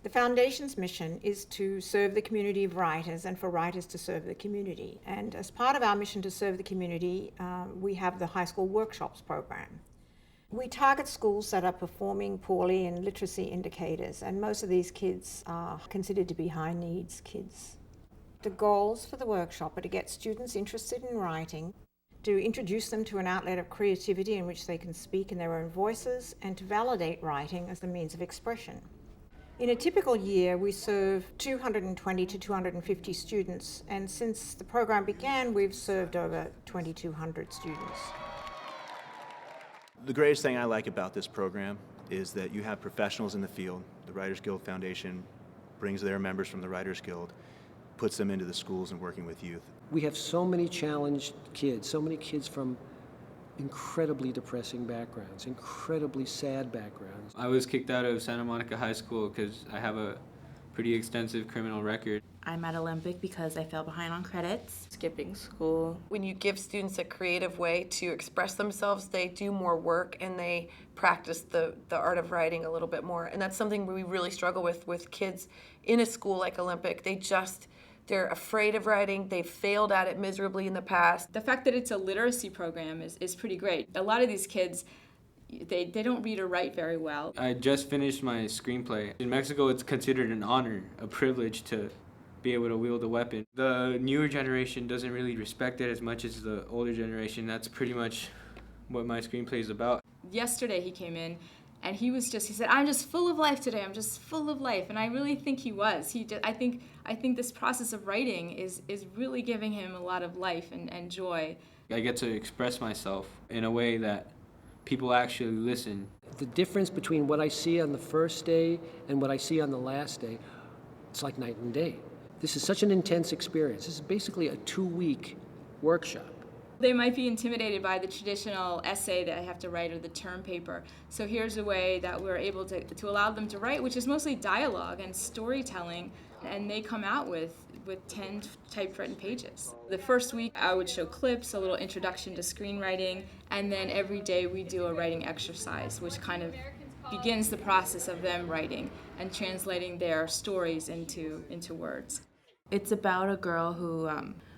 The Foundation's mission is to serve the community of writers and for writers to serve the community. And as part of our mission to serve the community, we have the high school workshops program. We target schools that are performing poorly in literacy indicators, and most of these kids are considered to be high needs kids. The goals for the workshop are to get students interested in writing, to introduce them to an outlet of creativity in which they can speak in their own voices, and to validate writing as a means of expression. In a typical year, we serve 220 to 250 students, and since the program began, we've served over 2,200 students. The greatest thing I like about this program is that you have professionals in the field. The Writers Guild Foundation brings their members from the Writers Guild, puts them into the schools and working with youth. We have so many challenged kids, so many kids from incredibly depressing backgrounds, incredibly sad backgrounds. I was kicked out of Santa Monica High School because I have a pretty extensive criminal record. I'm at Olympic because I fell behind on credits. Skipping school. When you give students a creative way to express themselves, they do more work and they practice the art of writing a little bit more. And that's something we really struggle with kids in a school like Olympic. They're afraid of writing. They've failed at it miserably in the past. The fact that it's a literacy program is pretty great. A lot of these kids, they don't read or write very well. I just finished my screenplay. In Mexico, it's considered an honor, a privilege to be able to wield a weapon. The newer generation doesn't really respect it as much as the older generation. That's pretty much what my screenplay is about. Yesterday he came in and he said, I'm just full of life today, I'm just full of life. And I really think he was. I think this process of writing is really giving him a lot of life and joy. I get to express myself in a way that people actually listen. The difference between what I see on the first day and what I see on the last day, it's like night and day. This is such an intense experience. This is basically a 2-week workshop. They might be intimidated by the traditional essay that I have to write or the term paper. So here's a way that we're able to allow them to write, which is mostly dialogue and storytelling, and they come out with 10 typewritten pages. The first week I would show clips, a little introduction to screenwriting, and then every day we do a writing exercise, which kind of begins the process of them writing and translating their stories into words. It's about a girl who,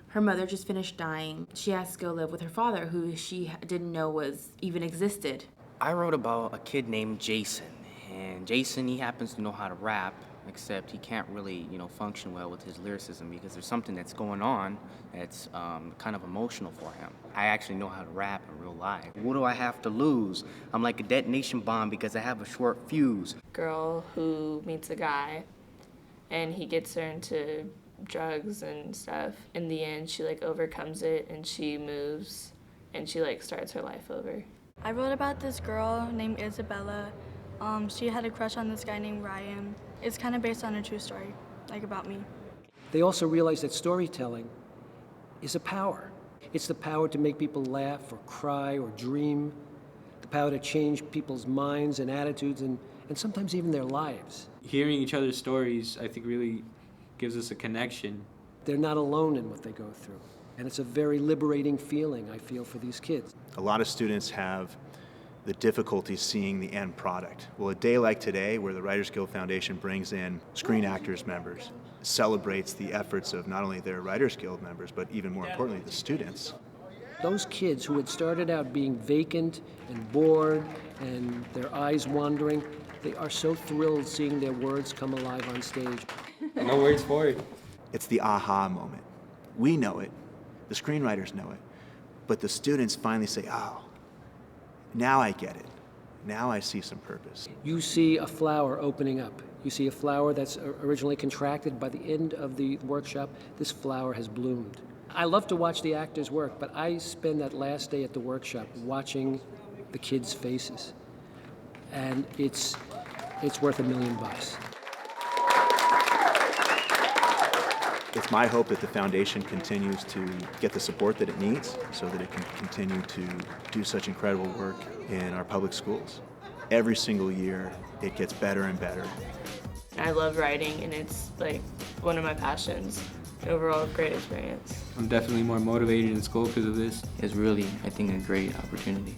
her mother just finished dying. She has to go live with her father, who she didn't know even existed. I wrote about a kid named Jason, and Jason, he happens to know how to rap, except he can't really, function well with his lyricism because there's something that's going on that's kind of emotional for him. I actually know how to rap in real life. What do I have to lose? I'm like a detonation bomb because I have a short fuse. Girl who meets a guy, and he gets her into drugs and stuff. In the end, she overcomes it and she moves and she starts her life over. I wrote about this girl named Isabella. She had a crush on this guy named Ryan. It's kind of based on a true story, about me. They also realize that storytelling is a power. It's the power to make people laugh or cry or dream, the power to change people's minds and attitudes and sometimes even their lives. Hearing each other's stories, I think, really gives us a connection. They're not alone in what they go through, and it's a very liberating feeling, I feel, for these kids. A lot of students have the difficulty seeing the end product. Well, a day like today, where the Writers Guild Foundation brings in Screen Actors members, celebrates the efforts of not only their Writers Guild members, but even more importantly, the students. Those kids who had started out being vacant and bored and their eyes wandering, they are so thrilled seeing their words come alive on stage. No words for it. It's the aha moment. We know it, the screenwriters know it, but the students finally say, oh, now I get it. Now I see some purpose. You see a flower opening up. You see a flower that's originally contracted. By the end of the workshop, this flower has bloomed. I love to watch the actors work, but I spend that last day at the workshop watching the kids' faces. And it's worth $1 million. It's my hope that the foundation continues to get the support that it needs so that it can continue to do such incredible work in our public schools. Every single year, it gets better and better. I love writing, and it's one of my passions. Overall, great experience. I'm definitely more motivated in school because of this. It's really, I think, a great opportunity.